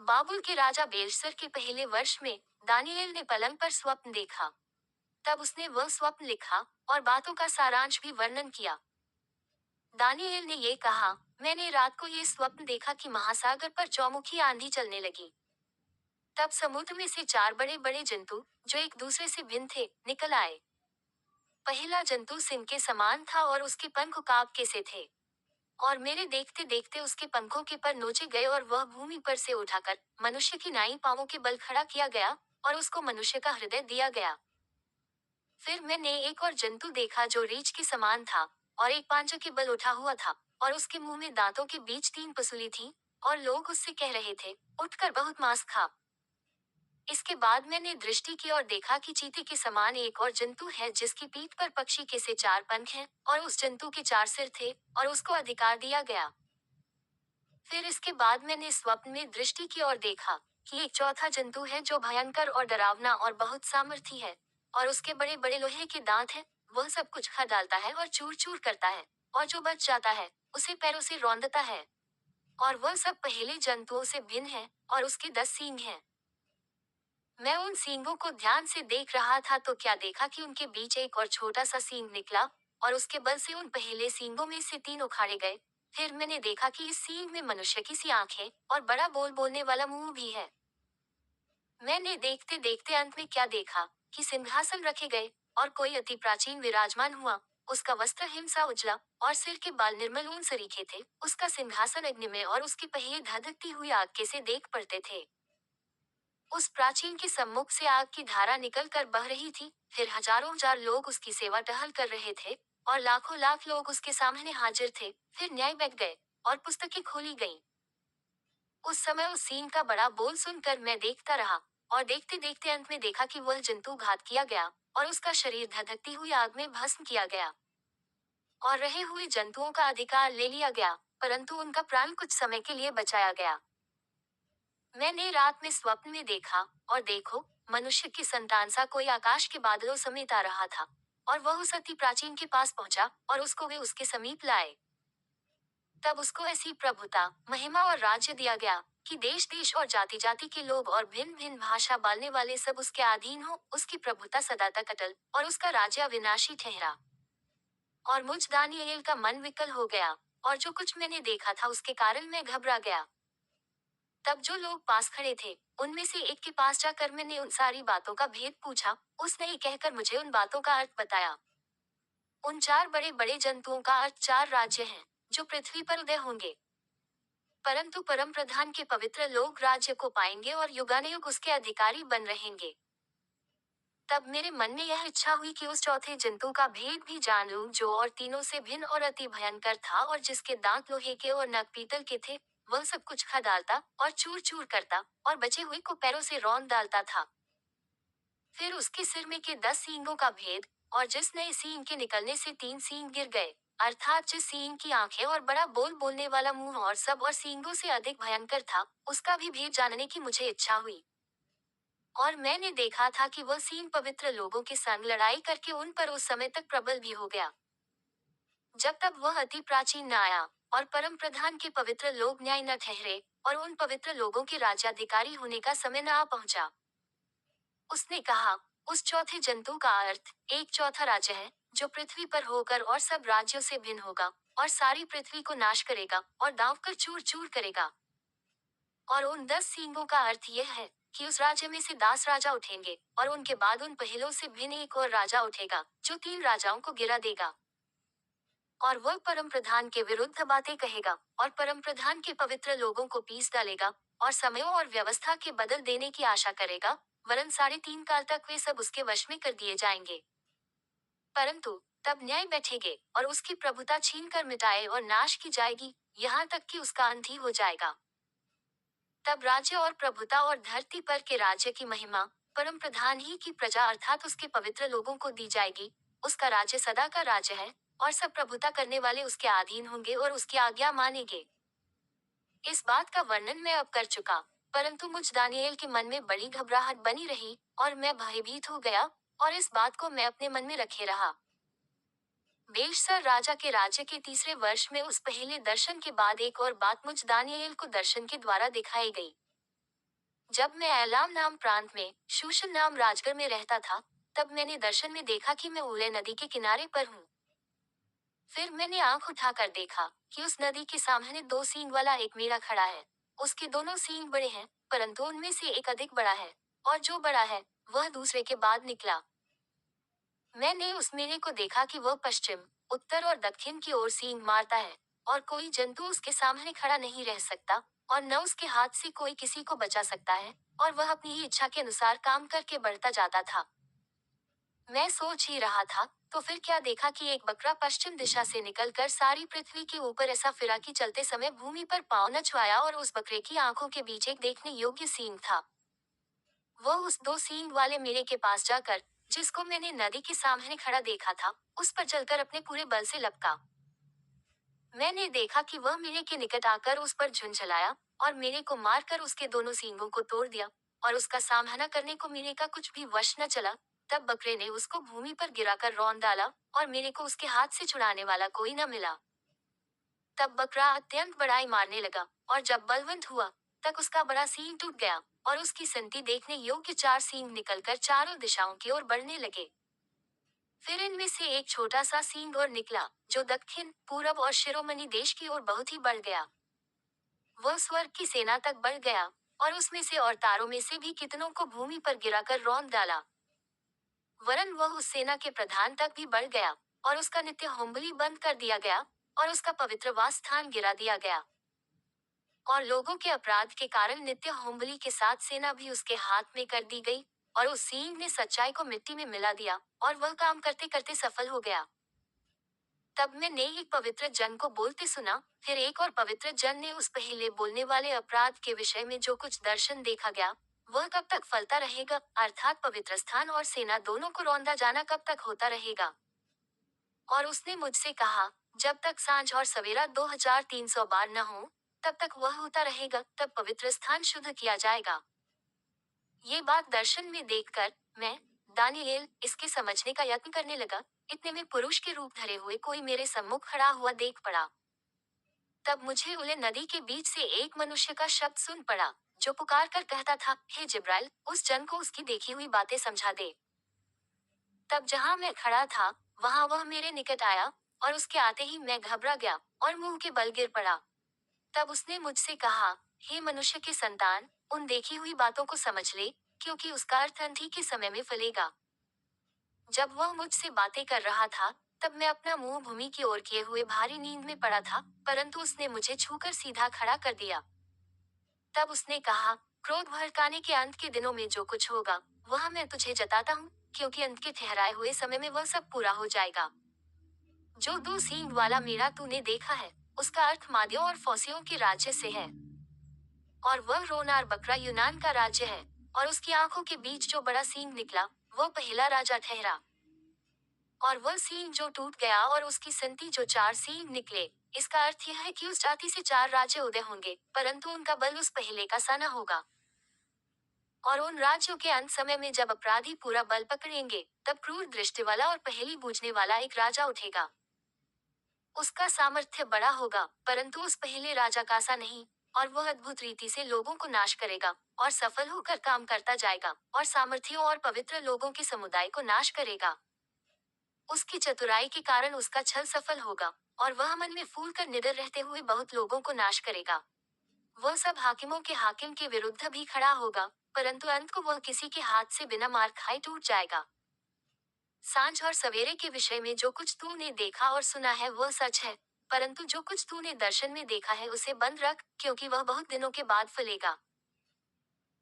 बाबुल के राजा बेलशस्सर के पहले वर्ष में दानिएल ने पलंग पर स्वप्न देखा। तब उसने वह स्वप्न लिखा और बातों का सारांश भी वर्णन किया। दानिएल ने ये कहा, मैंने रात को ये स्वप्न देखा कि महासागर पर चौमुखी आंधी चलने लगी। तब समुद्र में से चार बड़े बड़े जंतु, जो एक दूसरे से भिन्न थे, निकल आए। पहला जंतु सिंह के समान था और उसके पंख उकाब के से थे। और मेरे देखते देखते उसके पंखों के पर नोचे गए और वह भूमि पर से उठाकर मनुष्य की नाई पांवों के बल खड़ा किया गया और उसको मनुष्य का हृदय दिया गया। फिर मैंने एक और जंतु देखा जो रीछ के समान था और एक पांजों के बल उठा हुआ था और उसके मुंह में दांतों के बीच तीन पसुली थी और लोग उससे कह रहे थे, उठकर बहुत मांस खा। इसके बाद मैंने दृष्टि की और देखा कि चीते के समान एक और जंतु है जिसकी पीठ पर पक्षी के से चार पंख हैं और उस जंतु के चार सिर थे और उसको अधिकार दिया गया। फिर इसके बाद मैंने स्वप्न में दृष्टि की और देखा कि एक चौथा जंतु है जो भयंकर और डरावना और बहुत सामर्थी है और उसके बड़े बड़े लोहे के दांत हैं। वह सब कुछ खा डालता है और चूर चूर करता है और जो बच जाता है उसे पैरों से रौंदता है। और वह सब पहले जंतुओं से भिन्न है और उसके 10 सींग हैं। मैं उन सींगों को ध्यान से देख रहा था तो क्या देखा कि उनके बीच एक और छोटा सा सींग निकला और उसके बल से उन पहले सींगों में से तीन उखाड़े गए। फिर मैंने देखा कि इस सींग में मनुष्य की सी आंखें और बड़ा बोलने वाला मुंह भी है। मैंने देखते देखते अंत में क्या देखा कि सिंहासन रखे गए और कोई अति प्राचीन विराजमान हुआ। उसका वस्त्र हिमसा उजला और सिर के बाल निर्मल ऊन सरीखे थे। उसका सिंहासन अग्नि में और उसके पहिए धधकती हुई आग के से देख पड़ते थे। उस प्राचीन के सम्मुख से आग की धारा निकल कर बह रही थी। फिर हजारों हजार लोग उसकी सेवा टहल कर रहे थे और लाखों लाख लोग उसके सामने हाजिर थे। फिर न्याय बैठ गए और पुस्तकें खोली गईं। उस समय उस सीन का बड़ा बोल सुनकर मैं देखता रहा और देखते देखते अंत में देखा कि वह जंतु घात किया गया और उसका शरीर धधकती हुई आग में भस्म किया गया और रहे हुए जंतुओं का अधिकार ले लिया गया, परंतु उनका प्राण कुछ समय के लिए बचाया गया। मैंने रात में स्वप्न में देखा और देखो, मनुष्य की संतान सा कोई आकाश के बादलों समेत आ रहा था और वह उस अति प्राचीन के पास पहुंचा और उसको वे उसके समीप लाए। तब उसको ऐसी प्रभुता, महिमा और राज्य दिया गया कि देश देश और जाति जाति के लोग और भिन्न भिन्न भाषा बोलने वाले सब उसके अधीन हो। उसकी प्रभुता सदा तक अटल और उसका राज्य अविनाशी ठहरा। और मुझ दानिएल का मन विकल हो गया और जो कुछ मैंने देखा था उसके कारण मैं घबरा गया। तब जो लोग पास खड़े थे उनमें से एक के पास जाकर मैंने उन सारी बातों का भेद पूछा। उसने ये कहकर मुझे उन बातों का अर्थ बताया। उन चार बड़े बड़े जंतुओं का अर्थ चार राज्य हैं जो पृथ्वी पर उदय होंगे, परंतु परम प्रधान के पवित्र लोग राज्य को पाएंगे और युगानुयुग उसके अधिकारी बन रहेंगे। तब मेरे मन में यह इच्छा हुई कि उस चौथे जंतु का भेद भी जान लूं जो और तीनों से भिन्न और अति भयंकर था और जिसके दांत लोहे के और नख पीतल के थे। वह सब कुछ खा डालता और चूर चूर करता और बचे हुए को पैरों से रौंद डालता था। फिर उसके सिर में के 10 सींगों का भेद और जिस नए सींग के निकलने से 3 सींग गिर गए, अर्थात जिस सींग की आंखें और बड़ा बोलने वाला मुंह और सब और सींगों से अधिक भयंकर था, उसका भी भेद जानने की मुझे इच्छा हुई। और मैंने देखा था कि वह सींग पवित्र लोगों के संग लड़ाई करके उन पर उस समय तक प्रबल भी हो गया जब तक वह अति प्राचीन न आया और परम प्रधान के पवित्र लोग न्याय न ठहरे और उन पवित्र लोगों के राज्याधिकारी होने का समय न आ पहुंचा। उसने कहा, उस चौथे जंतु का अर्थ एक चौथा राज्य है जो पृथ्वी पर होकर और सब राज्यों से भिन्न होगा और सारी पृथ्वी को नाश करेगा और दांव कर चूर चूर करेगा। और उन 10 सींगों का अर्थ यह है कि उस राज्य में से 10 राजा उठेंगे और उनके बाद उन पहलों से भिन्न एक और राजा उठेगा जो 3 राजाओं को गिरा देगा। और वह परम प्रधान के विरुद्ध बातें कहेगा और परम प्रधान के पवित्र लोगों को पीस डालेगा और समयों और व्यवस्था के बदल देने की आशा करेगा, वरन 3.5 काल तक वे सब उसके वश में कर दिए जाएंगे। परंतु तब न्याय बैठेगे और उसकी प्रभुता छीन कर मिटाए और नाश की जाएगी, यहाँ तक कि उसका अंत ही हो जाएगा। तब राज्य और प्रभुता और धरती पर के राज्य की महिमा परम प्रधान ही की प्रजा अर्थात उसके पवित्र लोगों को दी जाएगी। उसका राज्य सदा का राज्य है और सब प्रभुता करने वाले उसके अधीन होंगे और उसकी आज्ञा मानेंगे। इस बात का वर्णन मैं अब कर चुका, परंतु मुझ दानिएल के मन में बड़ी घबराहट बनी रही और मैं भयभीत हो गया और इस बात को मैं अपने मन में रखे रहा। बेलशस्सर राजा के राज्य के तीसरे वर्ष में उस पहले दर्शन के बाद एक और बात मुझ दानिएल को दर्शन के द्वारा दिखाई गई। जब मैं एलाम नाम प्रांत में शूशन नाम राजगढ़ में रहता था, तब मैंने दर्शन में देखा कि मैं उले नदी के किनारे पर हूँ। फिर मैंने आंख उठाकर देखा कि उस नदी के सामने दो सींग वाला एक मेढ़ा खड़ा है। उसके दोनों सींग बड़े हैं, परंतु उनमें से एक अधिक बड़ा है, और जो बड़ा है वह दूसरे के बाद निकला। मैंने उस मेढ़े को देखा कि वह पश्चिम, उत्तर और दक्षिण की ओर सींग मारता है, और कोई जंतु उसके सामने खड़ा नहीं रह सकता, और न उसके हाथ से कोई किसी को बचा सकता है, और वह अपनी ही इच्छा के अनुसार काम करके बढ़ता जाता था। मैं सोच ही रहा था, तो फिर क्या देखा कि एक बकरा पश्चिम दिशा से निकलकर सारी पृथ्वी के ऊपर ऐसा फिरा कि चलते समय भूमि पर पाँव न छुआया, और उस बकरे की आंखों के बीच एक देखने योग्य सींग था। वह उस दो सींग वाले मेढ़े के पास जाकर, जिसको मैंने नदी के सामने खड़ा देखा था, उस पर चलकर अपने पूरे बल से लपका। मैंने देखा कि वह मेढ़े के निकट आकर उस पर झुंझलाया, और मेढ़े को मारकर उसके दोनों सींगों को तोड़ दिया, और उसका सामना करने को मेढ़े का कुछ भी वश न चला। तब बकरे ने उसको भूमि पर गिराकर रौंद डाला, और मेढ़े को उसके हाथ से छुड़ाने वाला कोई न मिला। तब बकरा अत्यंत बड़ाई मारने लगा, और जब बलवंत हुआ, तब उसका बड़ा सींग टूट गया, और उसकी संति देखने योग्य चार सींग निकलकर चारों दिशाओं की ओर बढ़ने लगे। फिर इनमें से एक छोटा सा सींग और निकला, जो दक्षिण, पूरब और शिरोमणि देश की ओर बहुत ही बढ़ गया। वह स्वर्ग की सेना तक बढ़ गया, और उसमें से और तारों में से भी कितनों को भूमि पर गिराकर रौंद डाला। वरन वह उस सेना के प्रधान तक भी बढ़ गया, और उसका नित्य होमबलि बंद कर दिया गया, और उसका पवित्र वास स्थान गिरा दिया गया। और लोगों के अपराध के कारण नित्य होमबलि के साथ सेना भी उसके हाथ में कर दी गई, और उस सींग ने सच्चाई को मिट्टी में मिला दिया, और वह काम करते करते सफल हो गया। तब मैंने एक पवित्र जन को बोलते सुना, फिर एक और पवित्र जन ने उस पहले बोलने वाले अपराध के विषय में जो कुछ दर्शन देखा गया, वह कब तक फलता रहेगा, अर्थात पवित्र स्थान और सेना दोनों को रौंदा जाना कब तक होता रहेगा। और उसने मुझसे कहा, जब तक सांझ और सवेरा 2300 बार न हो, तब तक वह होता रहेगा, तब पवित्र स्थान शुद्ध किया जाएगा। ये बात दर्शन में देखकर मैं, दानिएल, इसके समझने का यत्न करने लगा। इतने में पुरुष के रूप धरे हुए कोई मेरे सम्मुख खड़ा हुआ देख पड़ा। तब मुझे उले नदी के बीच से एक मनुष्य का शब्द सुन पड़ा, जो पुकार कर कहता था, हे जिब्राइल, उस जन को उसकी देखी हुई बातें समझा दे। तब जहां मैं खड़ा था, वहां वह मेरे निकट आया, और उसके आते ही मैं घबरा गया, और मुंह के बल गिर पड़ा। तब उसने मुझसे कहा, हे मनुष्य के संतान, उन देखी हुई बातों को समझ ले, क्योंकि उसका अर्थ अंधी के समय में फलेगा। जब वह मुझसे बातें कर रहा था, तब मैं अपना मुंह भूमि की ओर किए हुए भारी नींद में पड़ा था, परंतु उसने मुझे छूकर सीधा खड़ा कर दिया। तब उसने कहा, क्रोध भड़काने के अंत के दिनों में जो कुछ होगा, वह मैं तुझे जताता हूँ, क्योंकि अंत के ठहराए हुए समय में वह सब पूरा हो जाएगा। जो दो सींग वाला मेढ़ा तूने देखा है, उसका अर्थ मादियों और फौसियों के राज्य से है। और वह रोनार बकरा यूनान का राज्य है, और उसकी आंखों के बीच जो बड़ा सींग निकला, वह पहला राजा ठहरा। और वह सींग जो टूट गया और उसकी संति जो चार सींग निकले, इसका अर्थ यह है कि उस जाति से चार राज्य उदय होंगे, परंतु उनका बल उस पहले का सा न होगा। और उन राज्यों के अंत समय में जब अपराधी पूरा बल पकड़ेंगे, तब क्रूर दृष्टि वाला और पहेली बूझने वाला एक राजा उठेगा। उसका सामर्थ्य बड़ा होगा, परंतु उस पहले राजा का सा नहीं, और वह अद्भुत रीति से लोगों को नाश करेगा, और सफल होकर काम करता जाएगा, और सामर्थियों और पवित्र लोगों के समुदाय को नाश करेगा। उसकी चतुराई के कारण उसका छल सफल होगा, और वह मन में फूल कर निडर रहते हुए बहुत लोगों को नाश करेगा। वह सब हाकिमों के हाकिम के विरुद्ध भी खड़ा होगा, परंतु अंत को वह किसी के हाथ से बिना मार खाए टूट जाएगा। सांझ और सवेरे के विषय में जो कुछ तूने देखा और सुना है वह सच है, परंतु जो कुछ तूने दर्शन में देखा है उसे बंद रख, क्योंकि वह बहुत दिनों के बाद फलेगा।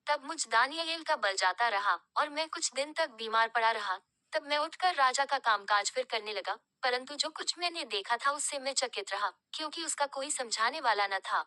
तब मुझ दानियेल का बल जाता रहा, और मैं कुछ दिन तक बीमार पड़ा रहा। तब मैं उठकर राजा का कामकाज फिर करने लगा, परंतु जो कुछ मैंने देखा था उससे मैं चकित रहा, क्योंकि उसका कोई समझाने वाला न था।